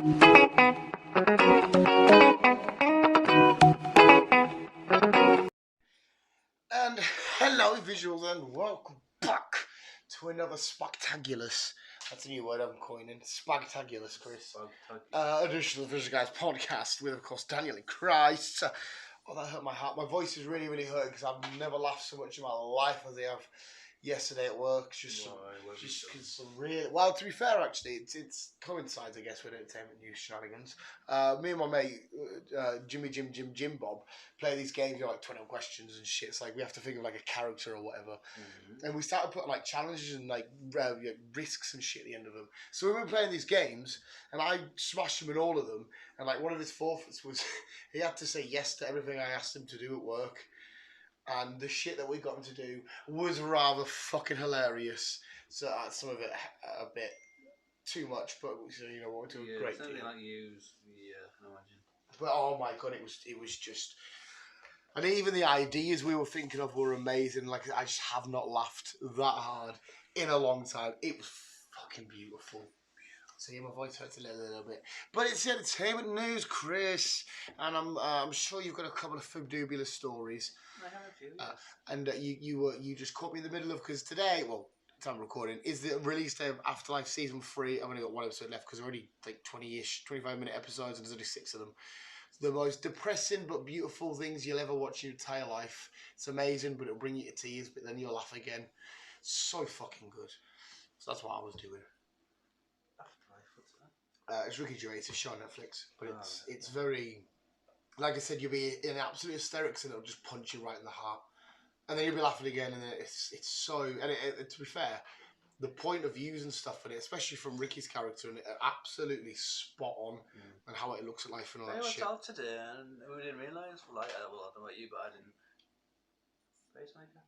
And hello, visuals, and welcome back to another spectaculous. That's a new word I'm coining. Spectaculous, Chris. Edition of the Visual Guys podcast with, of course, Daniel and Christ. Oh, that hurt my heart. My voice is really, really hurting because I've never laughed so much in my life as I have yesterday at work. Just really well. To be fair, actually, it's coincides, I guess, with entertainment news shenanigans. Me and my mate Jim Bob play these games, like 21 questions and shit. It's like we have to think of like a character or whatever, and we started putting like challenges and like risks and shit at the end of them. So we were playing these games, and I smashed him in all of them. And like one of his forfeits was he had to say yes to everything I asked him to do at work. And the shit that we got him to do was rather fucking hilarious. So some of it a bit too much, but you know what, to a great deal. Like use I imagine. But oh my god, it was just, and even the ideas we were thinking of were amazing. Like I just have not laughed that hard in a long time. It was fucking beautiful. See, my voice hurts a little bit, but it's entertainment news, Chris, and I'm sure you've got a couple of fabulous stories. I have a few. Yes. And you just caught me in the middle of, because today, well, time recording is the release day of Afterlife season 3. I've only got one episode left because they're already like 20-ish, 25-minute episodes, and there's only 6 of them. It's the most depressing but beautiful things you'll ever watch in your entire life. It's amazing, but it'll bring you to tears, but then you'll laugh again. So fucking good. So that's what I was doing. It's Ricky Gervais. It's a show on Netflix, but it's very, like I said, you'll be in absolute hysterics and it'll just punch you right in the heart, and then you'll be laughing again, and then it's so. And to be fair, the point of views and stuff in it, especially from Ricky's character, and absolutely spot on, and how it looks at life and all that shit. I was out today, and we didn't realise. Like, well, I don't know about you, but I didn't.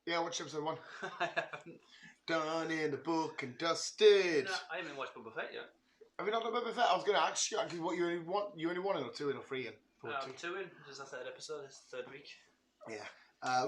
Yeah, watch episode 1. I haven't. Done in the book and dusted. No, I haven't watched Boba Fett yet. Have you not done Boba Fett? I was going to ask you, because what you only want in or 2 in or 3 in? I'm 2 in. This is the 3rd episode. It's the 3rd week. Yeah.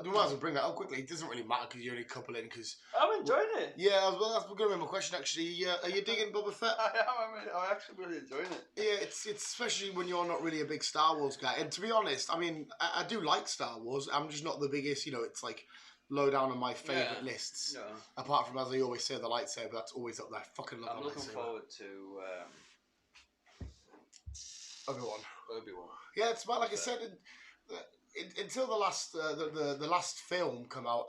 We might as well bring that up quickly. It doesn't really matter because you're only a couple in. Cause I'm enjoying it. Yeah, that's going to be my question actually. Are you digging Boba Fett? I am. I'm actually really enjoying it. Yeah, it's especially when you're not really a big Star Wars guy. And to be honest, I mean, I do like Star Wars. I'm just not the biggest. You know, it's like low down on my favourite lists. No. Apart from, as I always say, the lightsaber. That's always up there. I fucking love the lightsaber. I'm looking forward to Obi-Wan. Yeah, it's about, like I said, until the last the last film come out,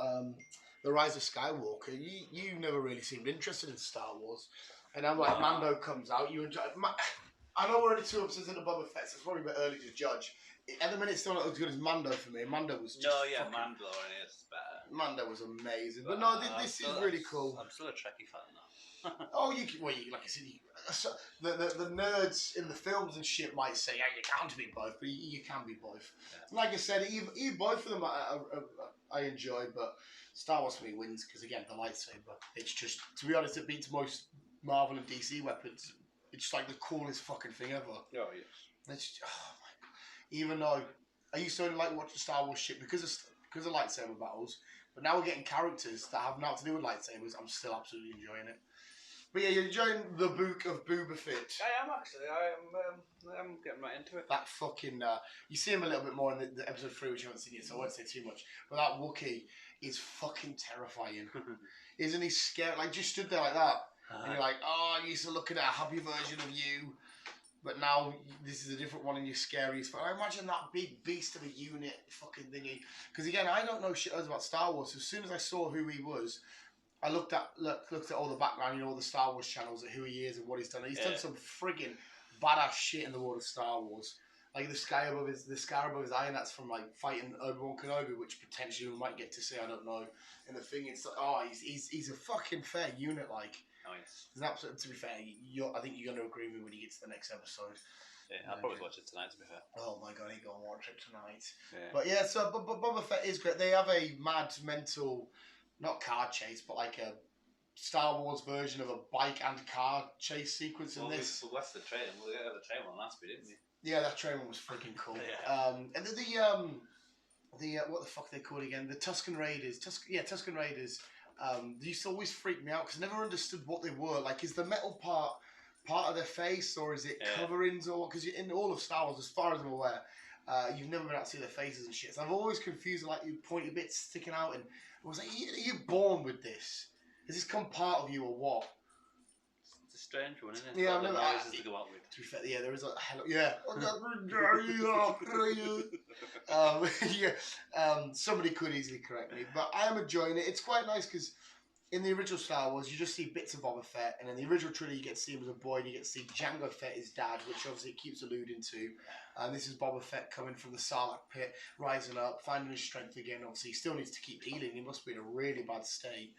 The Rise of Skywalker, you never really seemed interested in Star Wars, and I'm like, Mando comes out, you enjoy. I know we're only 2 episodes into Boba Fett, so it's probably a bit early to judge. At the minute, it's still not as good as Mando for me. Mando was just Mandalorian is better. Mando was amazing, but no, this is really cool. I'm still a Trekkie fan now. Oh, like I said, the nerds in the films and shit might say, yeah, you can't be both, but you can be both. Yeah. Like I said, both of them I enjoy, but Star Wars for me wins because, again, the lightsaber. It's just, to be honest, it beats most Marvel and DC weapons. It's just like the coolest fucking thing ever. Oh, yes. It's just, oh my god. Even though I used to only like watching Star Wars shit because of lightsaber battles, but now we're getting characters that have nothing to do with lightsabers. I'm still absolutely enjoying it. But yeah, you're enjoying the book of Boba Fett. I am actually. I'm getting right into it. That fucking you see him a little bit more in the episode 3, which you haven't seen yet, so I won't say too much. But that Wookiee is fucking terrifying. Isn't he scary? Like, just stood there like that, and you're like, oh, I used to look at a happy version of you, but now this is a different one, and you're scary. But I imagine that big beast of a unit fucking thingy. Because again, I don't know shit about Star Wars. So as soon as I saw who he was, I looked at all the background, you know, all the Star Wars channels, at who he is and what he's done. He's done some friggin' badass shit in the world of Star Wars. Like the scar above his eye, and that's from like fighting Obi-Wan Kenobi, which potentially we might get to see. I don't know. And the thing is, he's a fucking fair unit. Like, nice. It's an absolute. To be fair, I think you're gonna agree with me when you get to the next episode. Yeah, I'll probably watch it tonight. To be fair. Oh my god, you go and watch it tonight. Yeah. But yeah, so but Boba Fett is great. They have a mad mental. Not car chase, but like a Star Wars version of a bike and car chase sequence in this. Well, that's the train. We got the train one last bit, didn't we? Yeah, that train one was freaking cool. Yeah. And the what the fuck are they called again? The Tuscan Raiders. Tuscan Raiders. They used to always freak me out because I never understood what they were. Like, is the metal part part of their face, or is it Yeah. coverings, or because in all of Star Wars, as far as I'm aware, you've never been able to see their faces and shit. So I've always confused like you pointy bits sticking out, and I was like, are you born with this? Has this come part of you or what? It's a strange one, isn't it? Yeah, The I've never. noises to go out with. To be fair, yeah, there is a hello. Yeah, yeah. Somebody could easily correct me, but I am enjoying it. It's quite nice because in the original Star Wars, you just see bits of Boba Fett, and in the original trilogy, you get to see him as a boy, and you get to see Jango Fett, his dad, which obviously it keeps alluding to. And this is Boba Fett coming from the Sarlacc pit, rising up, finding his strength again. Obviously, he still needs to keep healing. He must be in a really bad state.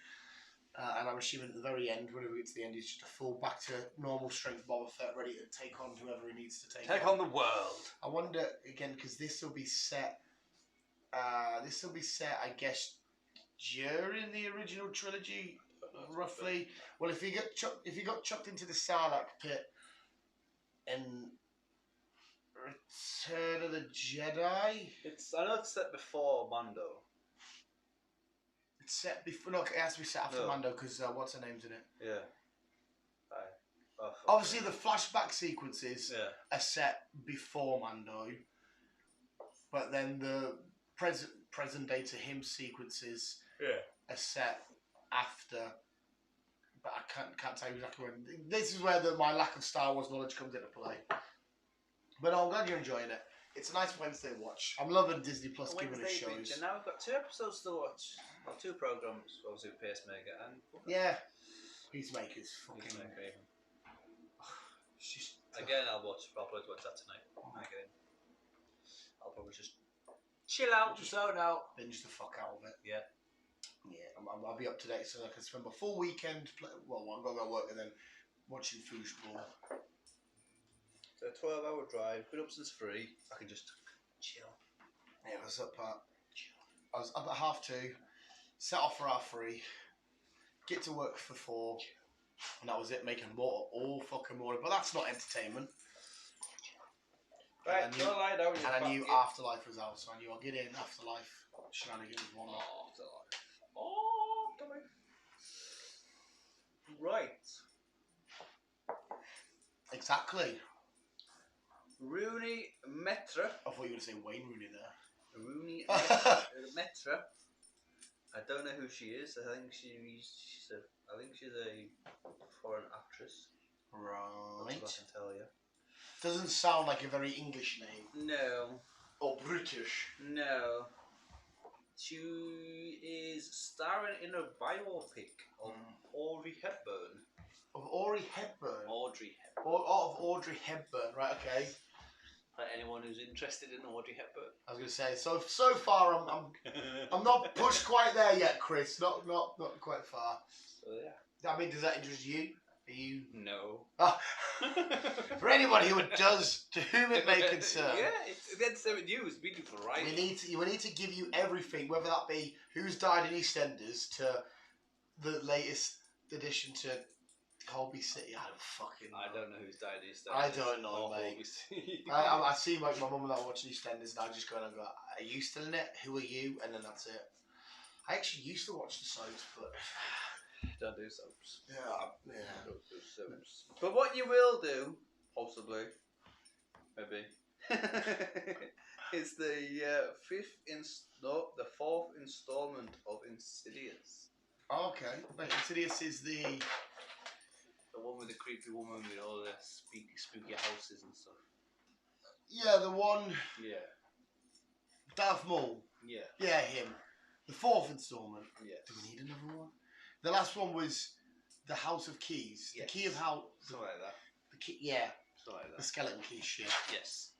And I'm assuming at the very end, whenever we get to the end, he's just a full back to normal strength Boba Fett, ready to take on whoever he needs to Take on the world. I wonder again because this will be set. I guess, during the original trilogy, roughly. Well, if he got chucked into the Sarlacc pit in Return of the Jedi, I know it's set before Mando. it's set before. No, it has to be set after No. Mando because what's her name's in it? Yeah. Obviously, the flashback sequences Yeah. are set before Mando, but then the present day to him sequences are set after. But I can't tell you exactly when. This is where my lack of Star Wars knowledge comes into play. But I'm glad you're enjoying it. It's a nice Wednesday watch. I'm loving Disney Plus giving us shows. And now we've got 2 episodes to watch. Well, 2 programs, obviously with Pacemaker and Yeah. Peacemaker's fucking. Peacemaker even. She's, Again, I'll probably watch that tonight. When I get in. I'll probably just chill out, just zone out. binge the fuck out of it. Yeah. Yeah, I'll be up to date so I can spend my full weekend. I'm going to go work and then watching football. So a 12-hour drive, been up since 3. I can just chill. Yeah, I was up at 2:30, set off for 3:30, get to work for 4, and that was it, making water all fucking morning. But that's not entertainment. Right, and go lie down. I knew Afterlife was out, so I knew I'll get in Afterlife shenanigans and whatnot. Afterlife. Right. Exactly. Rooney Metra. I thought you were going to say Wayne Rooney there. Rooney Metra. I don't know who she is. I think she's a foreign actress. Right. That's what I can tell you. Doesn't sound like a very English name. No. Or British. No. She is starring in a biopic of Audrey Hepburn. Of Audrey Hepburn? Audrey Hepburn. Of Audrey Hepburn, right, okay. Anyone who's interested in Audrey Hepburn? I was going to say, so far I'm not pushed quite there yet, Chris. Not quite far. So yeah. I mean, does that interest you? Are you? No. For anybody who it does, to whom it may concern. Yeah, it's entertainment news. We do variety. We need to give you everything, whether that be Who's Died in EastEnders to the latest addition to Holby City. I don't know who's died in EastEnders. I don't know, mate. I see like my mum and dad watching EastEnders, and I just go and go, "Are you still in it? Who are you?" And then that's it. I actually used to watch the soaps, but don't do soaps. Yeah. Don't do soaps. But what you will do, possibly, maybe, is the the 4th installment of Insidious. Oh, okay. Wait, Insidious is the one with the creepy woman with all the spooky houses and stuff. Yeah, the one. Yeah. Darth Maul. Yeah. Yeah, him. The 4th installment. Yes. Do we need another one? The last one was the House of Keys. Yes. The Key of House. Something like that. The key. Yeah. Something like The that. skeleton key shit. Yes.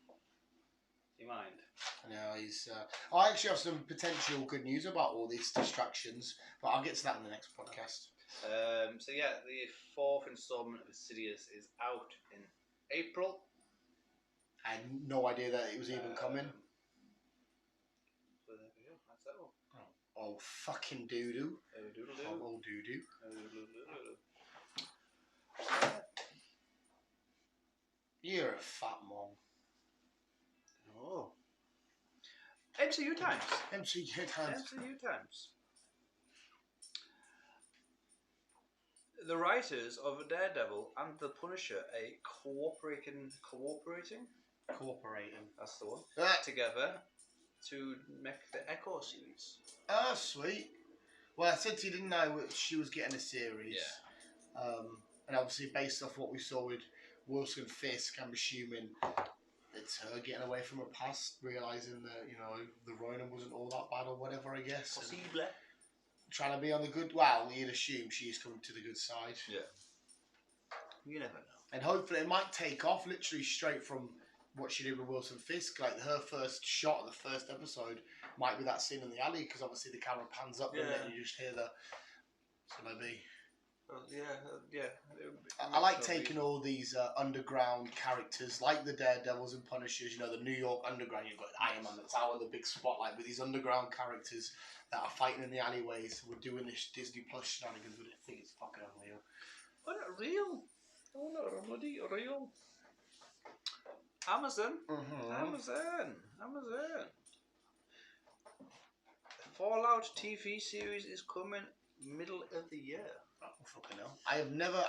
Do you mind? No, he's. I actually have some potential good news about all these distractions, but I'll get to that in the next podcast. So yeah, the 4th installment of Insidious is out in April. I had no idea that it was even coming. So there we go. That's that one. Oh, fucking doo-doo. Doodle-doo. Oh, doo-doo. You're a fat mom. Oh. MCU times. MCU times. MCU times. the writers of Daredevil and the Punisher are cooperating. That's the one. Together to make the Echo series. Oh, sweet. Well, I said to you, didn't I, she was getting a series. Yeah. And obviously, based off what we saw with Wilson Fisk, I'm assuming it's her getting away from her past, realising that, you know, the Ronin wasn't all that bad or whatever, I guess. Possible. Trying to be on the good... Well, you'd assume she's coming to the good side. Yeah. You never know. And hopefully it might take off literally straight from what she did with Wilson Fisk. Like, her first shot of the first episode might be that scene in the alley, because obviously the camera pans up and then you just hear the... So maybe... yeah. I like taking all these underground characters, like the Daredevils and Punishers, you know, the New York Underground. You've got Iron Man that's out of the big spotlight with these underground characters that are fighting in the alleyways. We're doing this Disney Plus shenanigans with it. I think it's fucking unreal. But not real. Oh, not bloody real. Amazon. Amazon. The Fallout TV series is coming middle of the year. Oh, fucking hell. I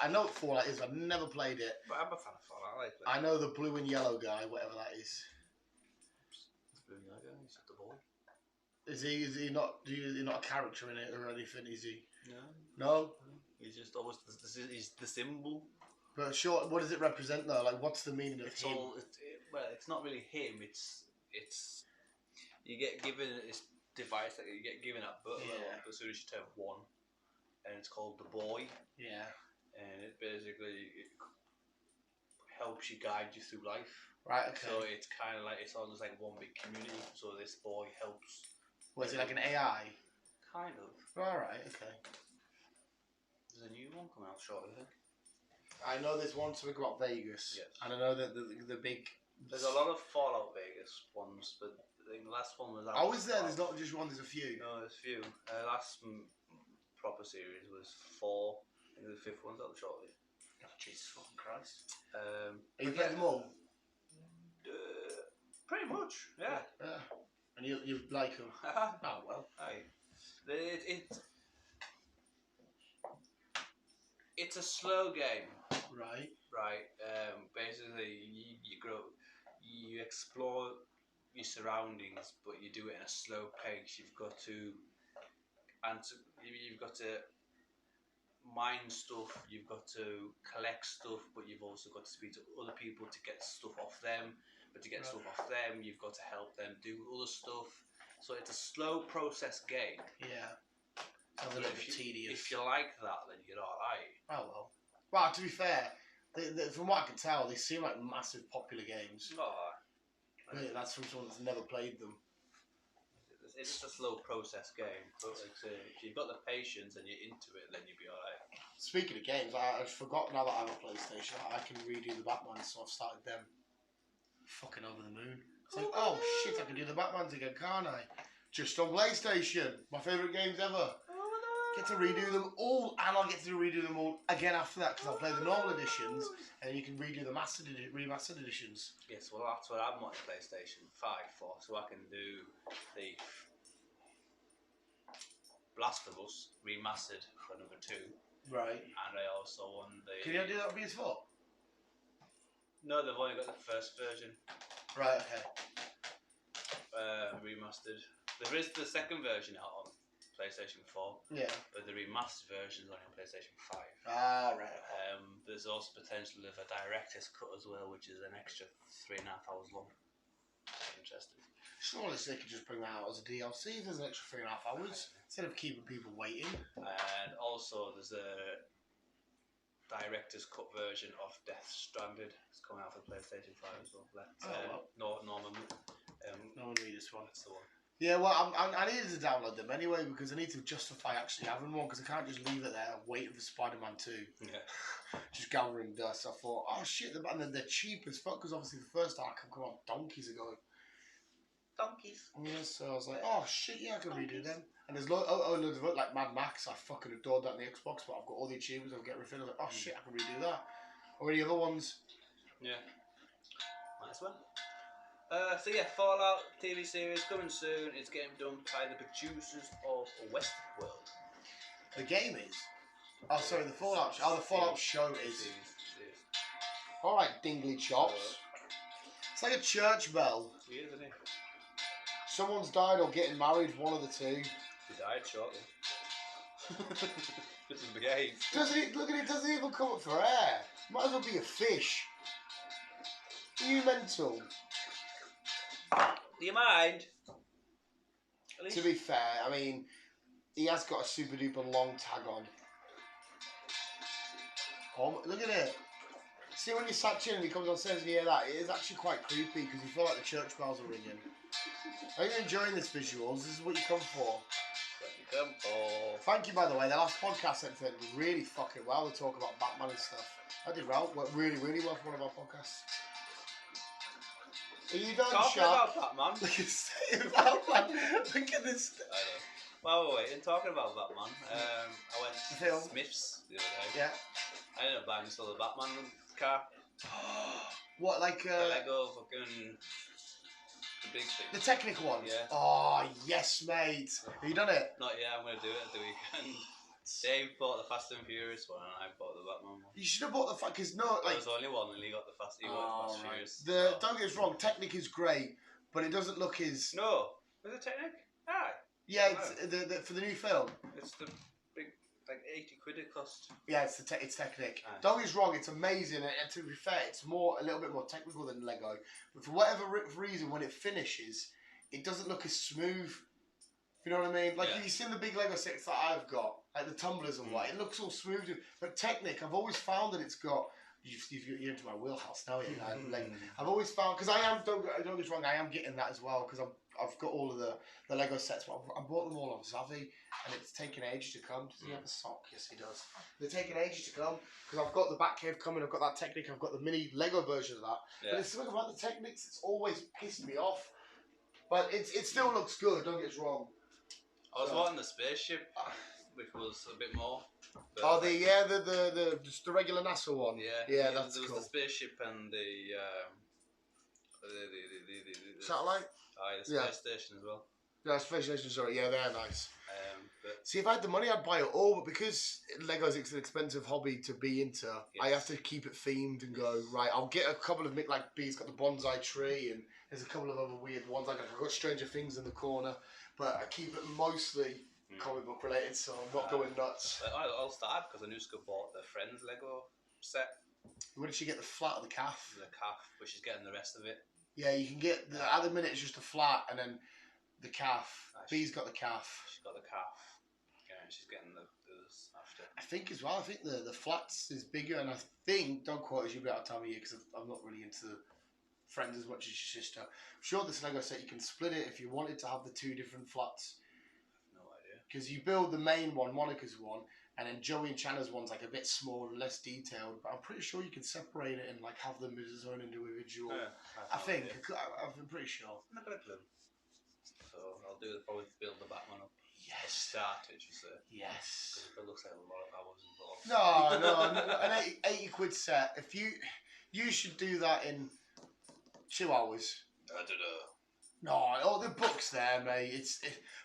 know what Fallout is, I've never played it. But I'm a fan of Fallout. I like it. I know the blue and yellow guy, whatever that is. Blue and yellow guy, he's the boy. Is he not a character in it or anything, is he? No. No? He's just always he's the symbol. But sure, what does it represent though? Like, what's the meaning of it's him? Well, it's not really him. It's you get given this device that you get given at birth as soon as you turn 1, and it's called the boy. Yeah. And it basically helps you guide you through life. Right. Okay. So it's kind of like it's almost like one big community. So this boy helps. Was it like an AI? Kind of. All right. Okay. There's a new one coming out shortly, I think. I know there's one something about Vegas. Yes. And I know that the big... There's a lot of Fallout Vegas ones, but I think the last one was... I was there, there's not just one, there's a few. No, there's a few. Last proper series was 4. I think the 5th one's out shortly. Oh, Jesus fucking Christ. Are you playing them all? Pretty much, yeah. And you like them? Oh, well. It's a slow game. Right. Basically, you grow, you explore your surroundings, but you do it in a slow pace. You've got to mine stuff. You've got to collect stuff, but you've also got to speak to other people to get stuff off them. But to get stuff off them, you've got to help them do other stuff. So it's a slow process game. Yeah. Sounds a little bit tedious. If you like that, then you're alright. Oh well. Well, to be fair, from what I can tell, they seem like massive popular games. Oh. That's from someone that's never played them. It's just a slow process game. But like, if you've got the patience and you're into it, then you'll be alright. Speaking of games, I forgot now that I have a PlayStation, I can redo the Batman, so I've started them. Fucking over the moon. It's like, oh shit, I can do the Batmans again, can't I? Just on PlayStation. My favourite games ever. Get to redo them all, and I'll get to redo them all again after that, because I'll play the normal editions, and then you can redo the remastered editions. Yes, well that's what I'm on PlayStation 5 for, so I can do the Blasphemous remastered for number 2. Right. And I also won the... Can you do that on PS4? No, they've only got the first version. Right, okay. Remastered. There is the second version out on PlayStation 4. Yeah. But the remastered version is only on PlayStation 5. Ah, right. There's also potential of a director's cut as well, which is an extra 3.5 hours long. Interesting. Surely they could just bring that out as a DLC if there's an extra 3.5 hours, instead of keeping people waiting. And also there's a director's cut version of Death Stranded. It's coming out for PlayStation 5 as well. Norman Reedus one. That's the one. Yeah, well, I needed to download them anyway, because I need to justify actually having one, because I can't just leave it there waiting for Spider-Man 2. Yeah. Just gathering dust. I thought, oh shit, they're cheap as fuck, because obviously the first Arkham come out donkeys ago. Donkeys? Yeah, so I was like, oh shit, yeah, I can redo them. And there's loads of it, like Mad Max. I fucking adored that on the Xbox, but I've got all the achievements, I'll get everything. I was like, oh shit, I can redo that. Or any other ones. Yeah. Nice one. So yeah, Fallout TV series coming soon. It's getting done by the producers of Westworld. The game is? Oh, sorry, the Fallout. Oh, the Fallout show is. Thieves. All right, dingly chops. It's like a church bell. Weird, isn't it? Someone's died or getting married. One of the two. He died shortly. This is the game. Doesn't it? Look at it. Doesn't even come up for air. Might as well be a fish. Are you mental? Do you mind? To be fair, I mean, he has got a super duper long tag on. Oh, look at it. See, when you sat chill and he comes on stage and you hear that, it is actually quite creepy because you feel like the church bells are ringing. Are you enjoying this visuals? This is what you come for. Thank you, by the way. The last podcast I did was really fucking well. They talk about Batman and stuff. I did well. Worked really, really well for one of our podcasts. Are you done, talking Shark? about Batman? Look at this Batman. Look at this. I know. Well, wait. In talking about Batman, I went to Smith's the other day. Yeah. I ended up buying myself a Batman car. What, like the Lego fucking the big thing. The technical one? Yeah. Oh, yes, mate. Have you done it? Not yet. I'm going to do it at the weekend. Dave bought the Fast and Furious one, and I bought the Batman one. You should have bought the because no, like there was only one, and he got the Fast. He got the Fast Furious. Don't get us wrong, Technic is great, but it doesn't look as. No, was it Technic? Aye. Yeah, it's for the new film. It's the big, like 80 quid it cost. Yeah, it's Technic. Aye. Don't get us wrong, it's amazing, and to be fair, it's a little bit more technical than Lego. But for whatever reason, when it finishes, it doesn't look as smooth. You know what I mean? Like, yeah. You've seen the big Lego sets that I've got, like the tumblers and what, it looks all smooth. But Technic, I've always found that it's got. You're into my wheelhouse now, like, I've always found, because don't get us wrong, I am getting that as well, because I've got all of the Lego sets, but I bought them all on Zavvi, and it's taken ages to come. Does he have a sock? Yes, he does. They're taking ages to come, because I've got the Batcave coming, I've got that Technic, I've got the mini Lego version of that. Yeah. But it's something about the Technics that's always pissed me off. But it still looks good, don't get us wrong. I was wanting the spaceship, which was a bit more. Oh, just the regular NASA one. Yeah, that's there was cool. the spaceship and the satellite. The space station as well. Yeah, space station. Sorry, yeah, they're nice. See, if I had the money, I'd buy it all. But because Lego's an expensive hobby to be into, I have to keep it themed and go right. I'll get a couple of like B's got the bonsai tree, and there's a couple of other weird ones. Like I've got Stranger Things in the corner, but I keep it mostly comic book related, so I'm not going nuts. I'll start because I just bought the Friends Lego set. Where did she get the flat or the calf? The calf, but she's getting the rest of it. Yeah, you can get at the minute it's just a flat and then the calf. B's got the calf. She's got the calf. Yeah, she's getting the others after. I think as well. I think the flats is bigger, and I think, don't quote us, you'll be able to tell me because I'm not really into Friends as much as your sister. I'm sure this Lego set you can split it if you wanted to have the two different flats. Because you build the main one, Monica's one, and then Joey and Channa's one's like a bit smaller and less detailed. But I'm pretty sure you can separate it and like have them as its own individual. Yeah, I think. I'm pretty sure. I'm not gonna clue. So I'll probably build the Batman up. Yes. Start it, you say. Yes. Because it looks like a lot of hours involved. No, an 80 quid set. If you should do that in 2 hours. I don't know. No, all the books there, mate.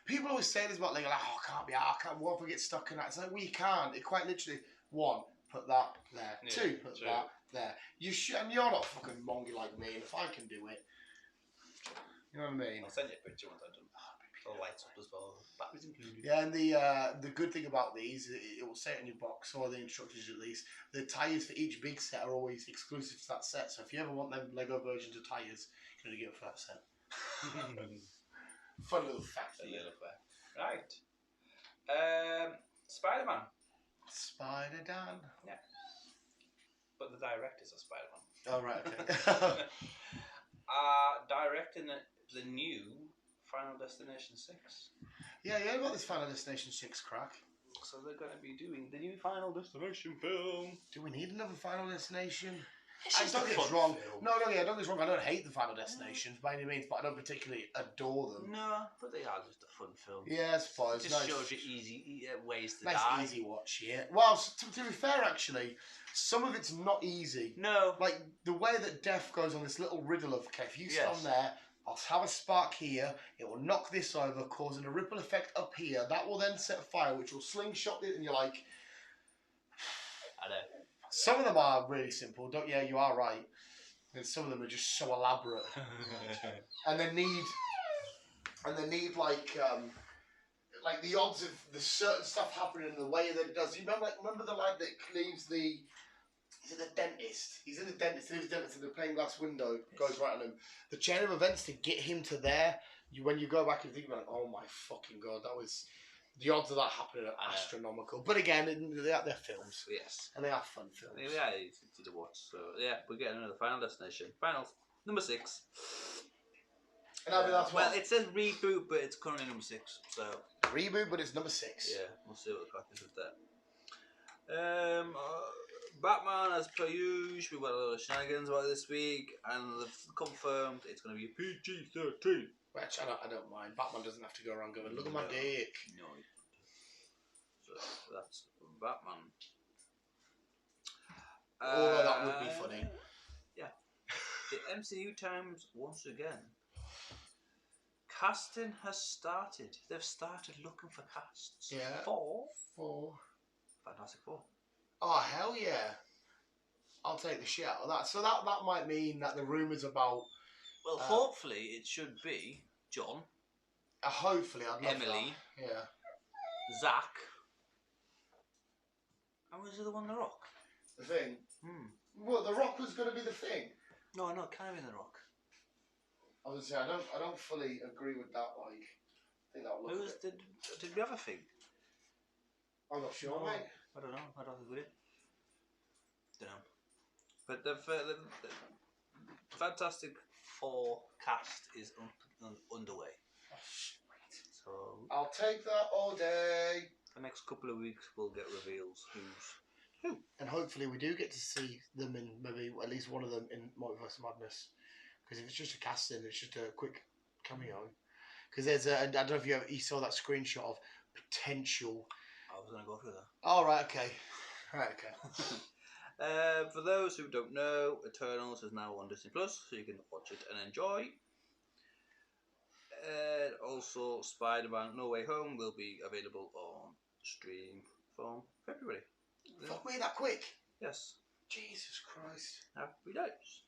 People always say this about Lego, like, oh, what if I get stuck in that? It's like, we can't. It quite literally, 1, put that there. Yeah, 2, put that there. You should, and you're not fucking mongy like me, and if I can do it, you know what I mean? I'll send you a picture once I've done. It'll light up as well. Batteries included. Yeah, and the good thing about these, it will say it in your box, or the instructions at least, the tyres for each big set are always exclusive to that set. So if you ever want them Lego versions of tyres, you're going to get it for that set. Fun little fact. Right. Spider-Man. Spider-Dan. Yeah. But the directors are Spider-Man. Oh, right, okay. Directing the new Final Destination 6. Yeah, about this Final Destination 6 crack. So they're going to be doing the new Final Destination film. Do we need another Final Destination? Don't get us wrong. No, don't get us wrong. I don't hate the Final Destinations by any means, but I don't particularly adore them. No, but they are just a fun film. Yeah, I suppose. It just shows you easy ways to die. Nice easy watch, yeah. Well, to be fair, actually, some of it's not easy. No. Like, the way that death goes on this little riddle of, okay, if you stand there, I'll have a spark here, it will knock this over, causing a ripple effect up here. That will then set fire, which will slingshot it, and you're like, I know. Some of them are really simple. Yeah, you are right. And some of them are just so elaborate, and they need like the odds of the certain stuff happening in the way that it does. You remember the lad that leaves the. Is it the dentist? He's in the dentist. He leaves the dentist, and the plane glass window goes right on him. The chain of events to get him to there. When you go back and think about it, oh my fucking god, that was. The odds of that happening are astronomical. But again, they're films. Yes. And they are fun films. Yeah, easy to watch. So, yeah, we're getting another Final Destination. Final, number 6. And I mean, that's well, it says reboot, but it's currently number 6. So reboot, but it's number 6. Yeah, we'll see what the crack is with that. Batman, as per usual, we've got a lot of shenanigans about it this week, and they've confirmed it's going to be PG-13. Which I don't mind. Batman doesn't have to go around going, look at my dick. No, so that's Batman. Although that would be funny. Yeah. The MCU times once again. Casting has started. They've started looking for casts. Yeah. For Fantastic Four. Oh, hell yeah. I'll take the shit out of that. So that might mean that the rumours about... Well, hopefully it should be John. Hopefully, I'd love Emily. That. Yeah. Zach. And was the other one The Rock? The Thing? Well, The Rock was going to be the Thing. No, can't be The Rock. I was going to say, I don't fully agree with that, like... I think that would look did we have a Thing? I'm not sure, mate. I don't know. I don't think we did. Don't know. But the Fantastic Four cast is underway. So I'll take that all day. The next couple of weeks we'll get reveals who's who. And hopefully we do get to see them in maybe at least one of them in Multiverse of Madness. Because if it's just a casting, it's just a quick cameo. Because there's I don't know if you saw that screenshot of potential. I was going to go through that. Oh, right, okay. Right, okay. For those who don't know, Eternals is now on Disney Plus, so you can watch it and enjoy. Also, Spider-Man No Way Home will be available on stream from February. Fuck me, that quick? Yes. Jesus Christ. Happy days.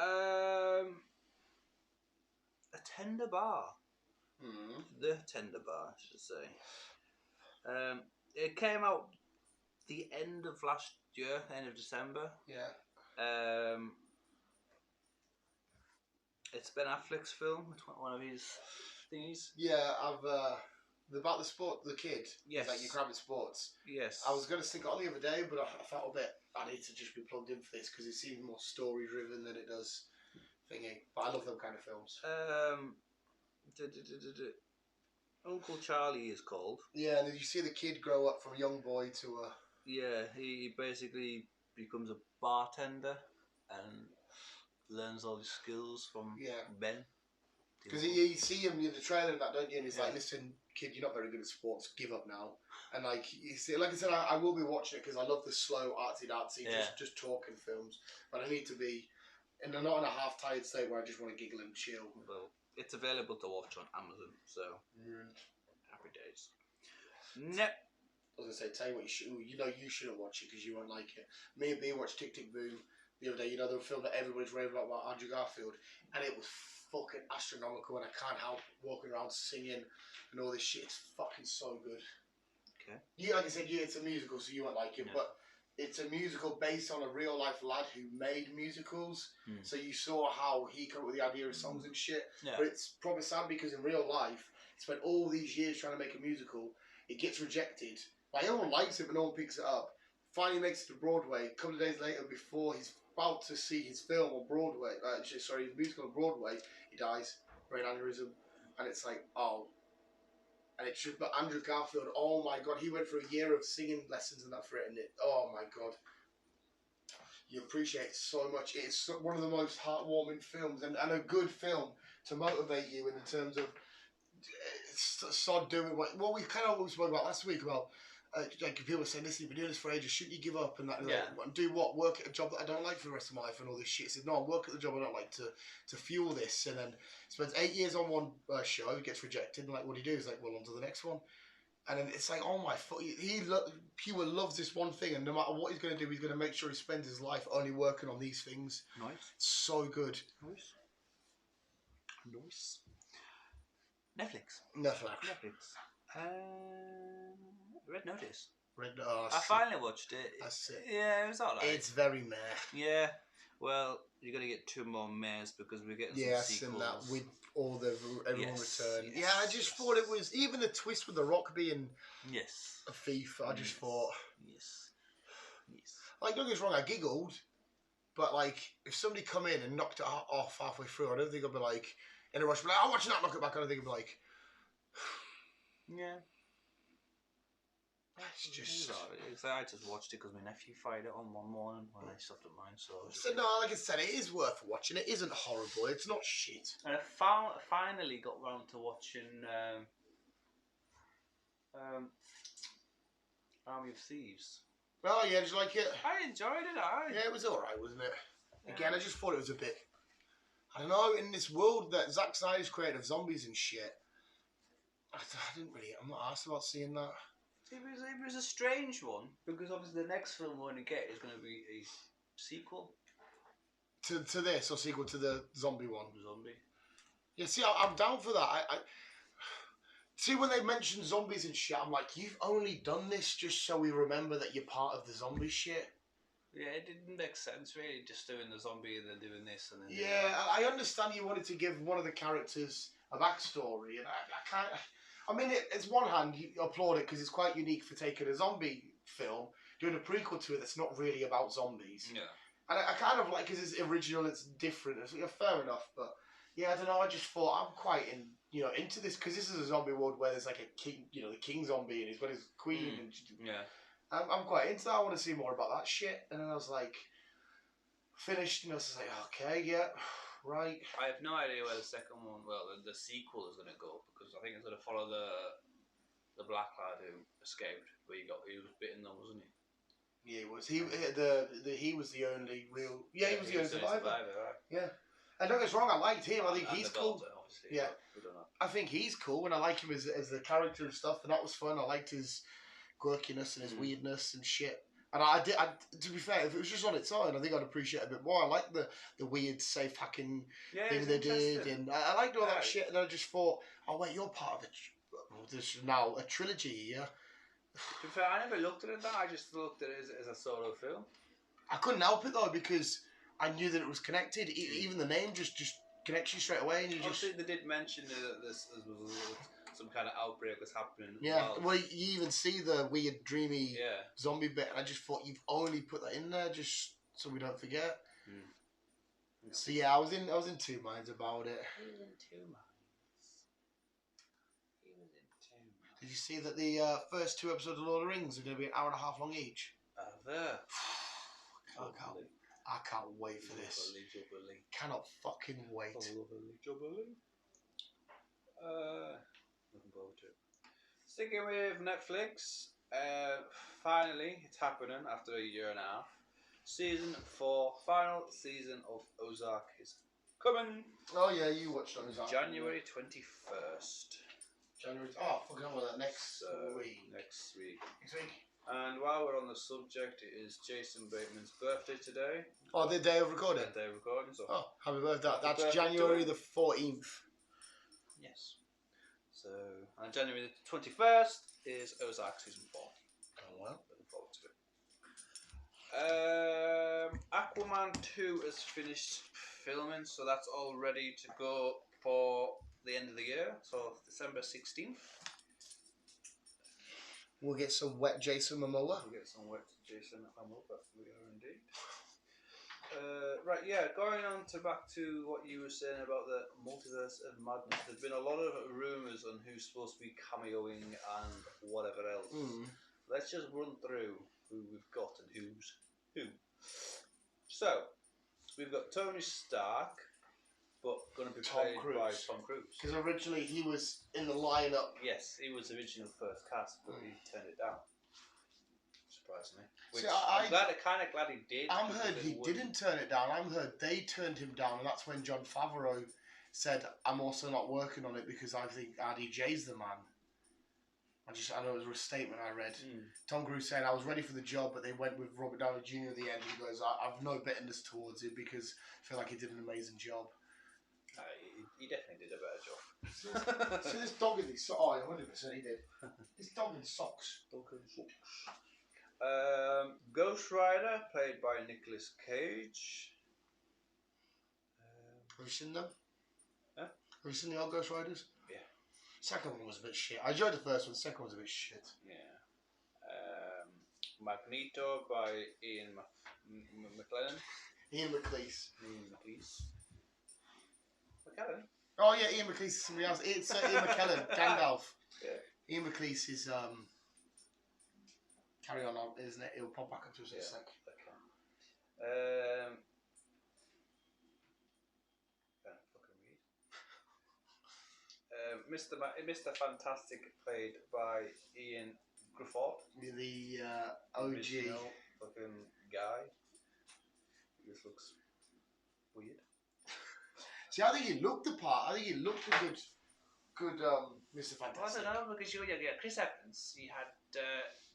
A Tender Bar. The Tender Bar, I should say. It came out the end of last year, end of December. Yeah. It's Ben Affleck's film. It's one of his thingies. Yeah, about the sport, the kid. Yes. Like you're grabbing sports. Yes. I was going to stick it on the other day, but I felt a bit. I need to just be plugged in for this because it seems more story driven than it does thingy. But I love them kind of films. Uncle Charlie is called. Yeah, and then you see the kid grow up from a young boy to a... Yeah, he basically becomes a bartender and learns all his skills from Ben. Because you see him in the trailer and that, don't you? And he's like, listen, kid, you're not very good at sports. Give up now. And like you see, like I said, I will be watching it because I love the slow, artsy-dartsy, just talking films. But I need to be not in a half-tired state where I just want to giggle and chill. Well, it's available to watch on Amazon, so happy days. No. I was going to say, tell you what, you shouldn't watch it because you won't like it. Me and B watched Tick Tick Boom the other day. You know, the film that everybody's raving about Andrew Garfield, and it was fucking astronomical, and I can't help walking around singing and all this shit. It's fucking so good. Okay. You, like I said, it's a musical, so you won't like it, but it's a musical based on a real life lad who made musicals. So you saw how he came up with the idea of songs and shit. Yeah. But it's probably sad because in real life, he spent all these years trying to make a musical. It gets rejected. Like everyone likes it, but no one picks it up. Finally makes it to Broadway. A couple of days later, before he's about to see his film on Broadway, his musical on Broadway, he dies, brain aneurysm, and it's like, oh. And it's just, but Andrew Garfield, oh my god, he went through a year of singing lessons and that for it, and oh my god. You appreciate it so much. It's one of the most heartwarming films, and a good film to motivate you in terms of start doing what we kind of what we spoke about last week about like people were saying, listen, you've been doing this for ages, shouldn't you give up and that and do what? Work at a job that I don't like for the rest of my life and all this shit. He said, no, I'll work at the job I don't like to fuel this, and then spends 8 years on one show, gets rejected, and like what do you do? He's like, well, on to the next one. And then it's like, oh my fuck, Pure loves this one thing, and no matter what he's going to do, he's going to make sure he spends his life only working on these things. Nice. It's so good. Nice. Netflix. Red Notice. I finally watched it. That's it. Yeah, it was alright. It's very meh. Yeah. Well, you're gonna get 2 more mares because we're getting some sequels. And that with all the everyone return. Yes, yeah, I just thought it was even the twist with the Rock being a thief. I just thought yes. Like, don't get us wrong, I giggled, but like if somebody come in and knocked it off halfway through, I don't think I'd be like in a rush. But like, I'm watching that, knock it back. I don't think I'd be like, yeah. It's just. I just watched it because my nephew fired it on one morning when I stopped at mine. So no, like I said, it is worth watching. It isn't horrible. It's not shit. And I finally got round to watching Army of Thieves. Oh yeah, did you like it? I enjoyed it. Yeah, it was alright, wasn't it? Yeah. Again, I just thought it was a bit. I don't know. In this world that Zack Snyder's created of zombies and shit, I didn't really. I'm not asked about seeing that. It was a strange one because obviously the next film we're going to get is going to be a sequel to this, or sequel to the zombie one. Zombie. Yeah, see, I'm down for that. I see when they mention zombies and shit, I'm like, you've only done this just so we remember that you're part of the zombie shit. Yeah, it didn't make sense really, just doing the zombie and then doing this and then. Yeah, I understand you wanted to give one of the characters a backstory, and I can't. I mean, it's one hand, you applaud it because it's quite unique for taking a zombie film, doing a prequel to it that's not really about zombies. Yeah. And I kind of like, because it's original, it's different. It's fair enough, but yeah, I don't know. I just thought I'm quite into this because this is a zombie world where there's like a king, the king zombie, and he's got his queen. And yeah. I'm quite into that. I want to see more about that shit. And then I was like, finished, I was like, okay, yeah. Right. I have no idea where the second one, the sequel is going to go because I think it's going to follow the black lad who escaped, where he was bitten though, wasn't he? Yeah, he was. He was the only real. Yeah, he was the only survivor. Right? Yeah. And don't get us wrong, I liked him. I think and he's the cool. daughter, obviously, yeah. We don't know. I think he's cool, and I like him as the character and stuff, and that was fun. I liked his quirkiness and his weirdness and shit. And I to be fair, if it was just on its own, I think I'd appreciate it a bit more. I like the weird safe hacking thing they did, and I liked all that shit. And I just thought, oh wait, you're part of there's now a trilogy here. To be fair, I never looked at it that. I just looked at it as a solo film. I couldn't help it though because I knew that it was connected. Even the name just connects you straight away, and you obviously they did mention that this was some kind of outbreak was happening. Yeah, well, you even see the weird, dreamy zombie bit, and I just thought you've only put that in there just so we don't forget. Yeah. So yeah, I was in 2 minds about it. He was in 2 minds. Did you see that the first 2 episodes of Lord of the Rings are going to be an hour and a half long each? I can't wait for this. Cannot fucking wait. Looking forward to it. Sticking with Netflix, finally it's happening after a year and a half. Season 4, final season of Ozark is coming. Oh yeah, you watched Ozark. January 21st. Fucking hell, that next week. Next week. And while we're on the subject, it is Jason Bateman's birthday today. Oh, the day of recording? The day of recording. So happy birthday. That's January the 14th. Yes. So, and January the 21st is Ozark Season 4. Oh, well. Looking forward to it. Aquaman 2 has finished filming, so that's all ready to go for the end of the year, so December 16th. We'll get some wet Jason Momoa. We are indeed. Right, yeah, going on back to what you were saying about the multiverse of madness. There's been a lot of rumours on who's supposed to be cameoing and whatever else. Let's just run through who we've got and who's who. So, we've got Tony Stark, but going to be played by Tom Cruise. Because originally he was in the lineup. Yes, he was the original first cast, but he turned it down. Surprisingly. Which I'm kind of glad he did. I'm heard he didn't turn it down. I'm heard they turned him down, and that's when Jon Favreau said, "I'm also not working on it because I think RDJ's the man." I know it was a statement I read. Tom Cruise saying I was ready for the job, but they went with Robert Downey Jr. at the end. He goes, I've no bitterness towards it because I feel like he did an amazing job. He definitely did a better job. See this dog in these socks? Oh, 100% he did. This dog in socks. Ghost Rider, played by Nicolas Cage. Have you seen them? Huh? Have you seen the old Ghost Riders? Yeah. Second one was a bit shit. I enjoyed the first one. The second one was a bit shit. Yeah. Magneto by Ian McLaren. Ian McLeish. McKellen? Oh yeah, Ian McLeish is somebody else. It's Ian McKellen, Gandalf. Yeah. Ian McLeish is carry on, isn't it? He'll pop back up to us in a sec. Okay. Mr. Fantastic, played by Ian Griffith. The OG fucking guy. He just looks weird. See, I think he looked the part. I think he looked a good Mr. Fantastic. I don't know, because you had Chris Evans, you had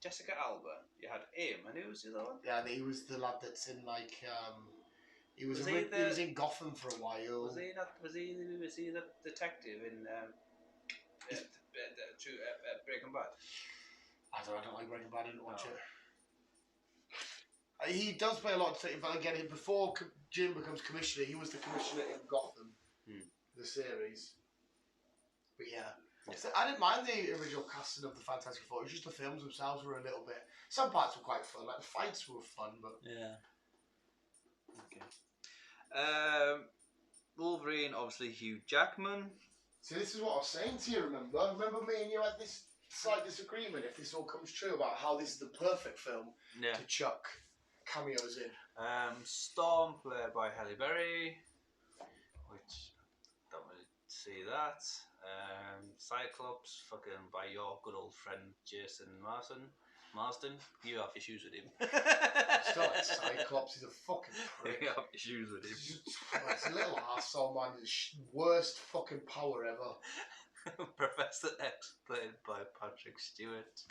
Jessica Alba, you had him, and who was the other one? Yeah, he was the lad that's in like he was in Gotham for a while. Was he the detective in Breaking Bad? I don't like Breaking Bad. I didn't watch it. He does play a lot of detective, but again, before Jim becomes commissioner, he was the commissioner in Gotham, the series. But yeah. So I didn't mind the original casting of the Fantastic Four. It was just the films themselves were a little bit. Some parts were quite fun, like the fights were fun, but yeah. Okay. Wolverine, obviously Hugh Jackman. See, this is what I was saying to you. Remember me and you had this slight disagreement if this all comes true about how this is the perfect film to chuck cameos in. Storm, played by Halle Berry, which don't really see that. Cyclops, fucking by your good old friend Jason Marsden. You have issues with him. It's not like Cyclops, he's a fucking prick. You have issues with him. It's a little arsehole, man. The worst fucking power ever. Professor X, played by Patrick Stewart.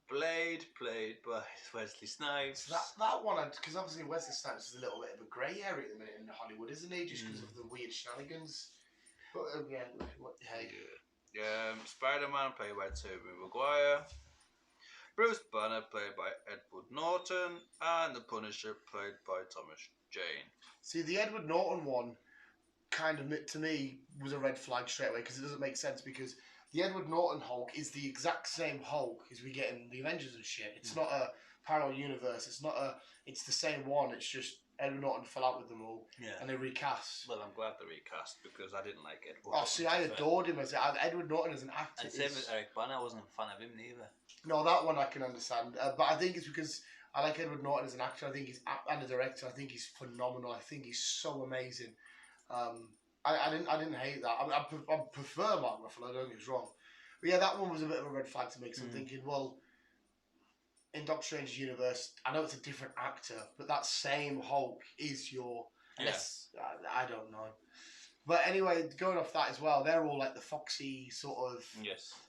Blade, played by Wesley Snipes. That one, because obviously Wesley Snipes is a little bit of a grey area at the minute in Hollywood, isn't he? Just because of the weird shenanigans. But again, hey. Spider-Man, played by Tobey Maguire. Bruce Banner, played by Edward Norton. And The Punisher, played by Thomas Jane. See, the Edward Norton one kind of, to me, was a red flag straight away because it doesn't make sense because the Edward Norton Hulk is the exact same Hulk as we get in the Avengers and shit. It's not a parallel universe. It's the same one. It's just Edward Norton fell out with them all, and they recast. Well, I'm glad they recast because I didn't like Edward. Oh, see, I adored him as Edward Norton as an actor. And same with Eric Bana, I wasn't a fan of him neither. No, that one I can understand, but I think it's because I like Edward Norton as an actor. I think and a director. I think he's phenomenal. I think he's so amazing. I didn't hate that. I prefer Mark Ruffalo. Don't get me wrong, but yeah, that one was a bit of a red flag to me. Because I'm thinking, well, in Doctor Strange's universe, I know it's a different actor, but that same Hulk is your. Unless, I don't know. But anyway, going off that as well, they're all like the foxy sort of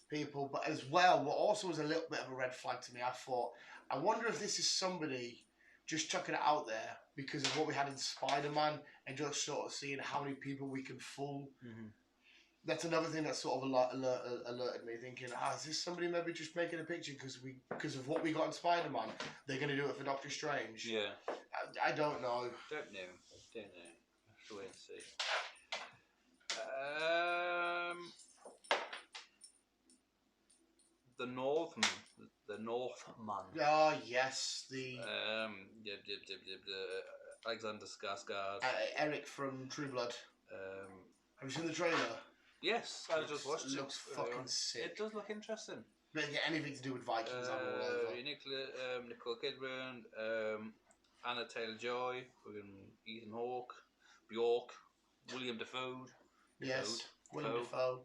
people. But as well, what also was a little bit of a red flag to me, I thought, I wonder if this is somebody just chucking it out there because of what we had in Spider-Man and just sort of seeing how many people we can fool. That's another thing that sort of alerted me, thinking, is this somebody maybe just making a picture because of what we got in Spider-Man? They're going to do it for Doctor Strange. Yeah. I don't know. Don't know. Have to wait and see. The Northman. Oh yes, the Alexander Skarsgård. Eric from True Blood. Have you seen the trailer? Yes, I just watched it. It looks fucking sick. It does look interesting. But yeah, anything to do with Vikings, I'm all over. Nicole Kidman, Anna Taylor-Joy, Ethan Hawke, Bjork, William Dafoe. Yes, William Dafoe.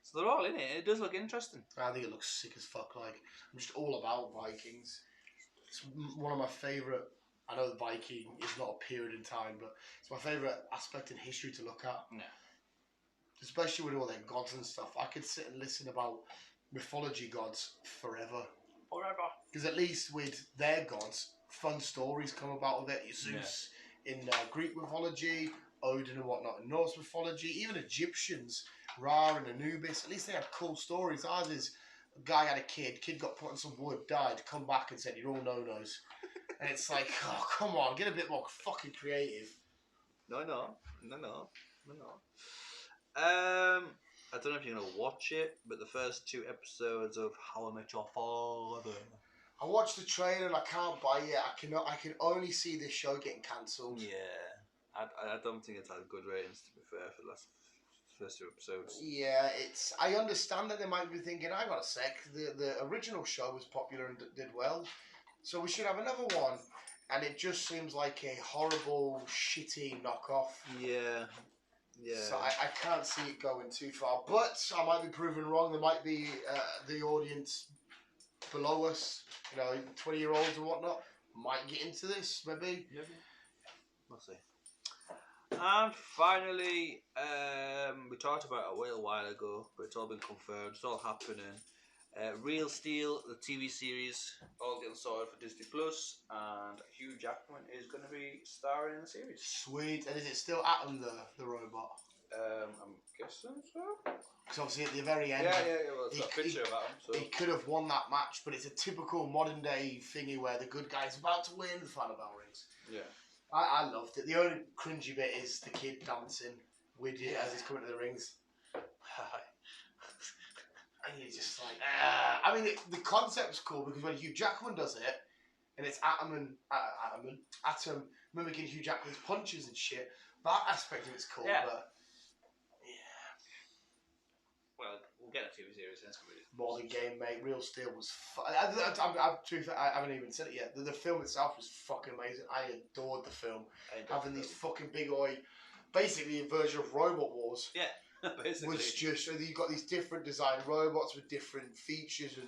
So they're all in it. It does look interesting. I think it looks sick as fuck. Like, I'm just all about Vikings. It's one of my favourite. I know Viking is not a period in time, but it's my favourite aspect in history to look at. Yeah. especially with all their gods and stuff. I could sit and listen about mythology gods forever. Because at least with their gods, fun stories come about with it. Zeus in Greek mythology, Odin and whatnot in Norse mythology, even Egyptians, Ra and Anubis. At least they have cool stories. Ours is a guy had a kid got put on some wood, died, come back and said, "You're all no-nos." And it's like, oh, come on, get a bit more fucking creative. No. I don't know if you're gonna watch it, but the first 2 episodes of How I Met Your Father. I watched the trailer and I can't buy it. I can only see this show getting cancelled. Yeah, I don't think it's had good ratings, to be fair, for the first 2 episodes. Yeah, I understand that they might be thinking, hang on a sec, the original show was popular and did well, so we should have another one. And it just seems like a horrible, shitty knockoff. Yeah. So I can't see it going too far. But I might be proven wrong. There might be the audience below us, 20-year-olds or whatnot, might get into this, maybe. We'll see. And finally, we talked about it a little while ago, but it's all been confirmed. It's all happening. Real Steel, the TV series, all getting sorted for Disney Plus, and Hugh Jackman is going to be starring in the series. Sweet. And is it still Atom the robot? I'm guessing so. Because obviously at the very end, Well, it's got a picture of Atom. So. He could have won that match, but it's a typical modern day thingy where the good guy's about to win. The final bell rings. Yeah. I loved it. The only cringy bit is the kid dancing with you as he's coming to the rings. And you're just like, I mean, the concept's cool because when Hugh Jackman does it, and it's Atom mimicking Hugh Jackman's punches and shit, that aspect of it's cool, but well, we'll get a TV series. That's good. More than game, mate. Real Steel was I haven't even said it yet. The film itself was fucking amazing. I adored the film. Having these fucking big basically a version of Robot Wars. Yeah. Basically. Was just, so you've got these different design robots with different features and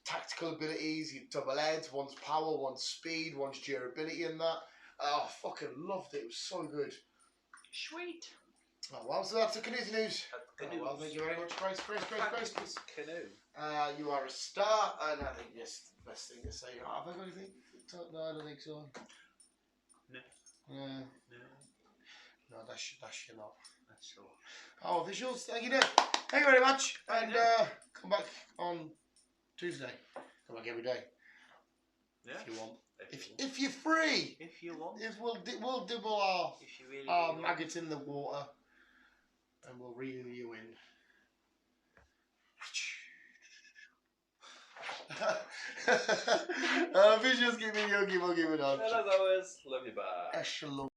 tactical abilities. You double heads, one's power, one's speed, one's durability, and that. Oh, I fucking loved it. It was so good. Sweet. Oh, well, so that's the Canoes news. Well, thank you very much, Grace. Canoe. You are a star, and I think that's the best thing to say. Oh, have I got anything? No, I don't think so. No, that's your lot. That's all. Oh, visuals, thank you very much, and come back on Tuesday. Come back every day. Yeah. If you want. If you're free. If you want. If we'll dibble our if you really maggots in the water, and we'll reel you in. Visuals give me yogi, we'll give it on. As always, love you, bye. Echelon.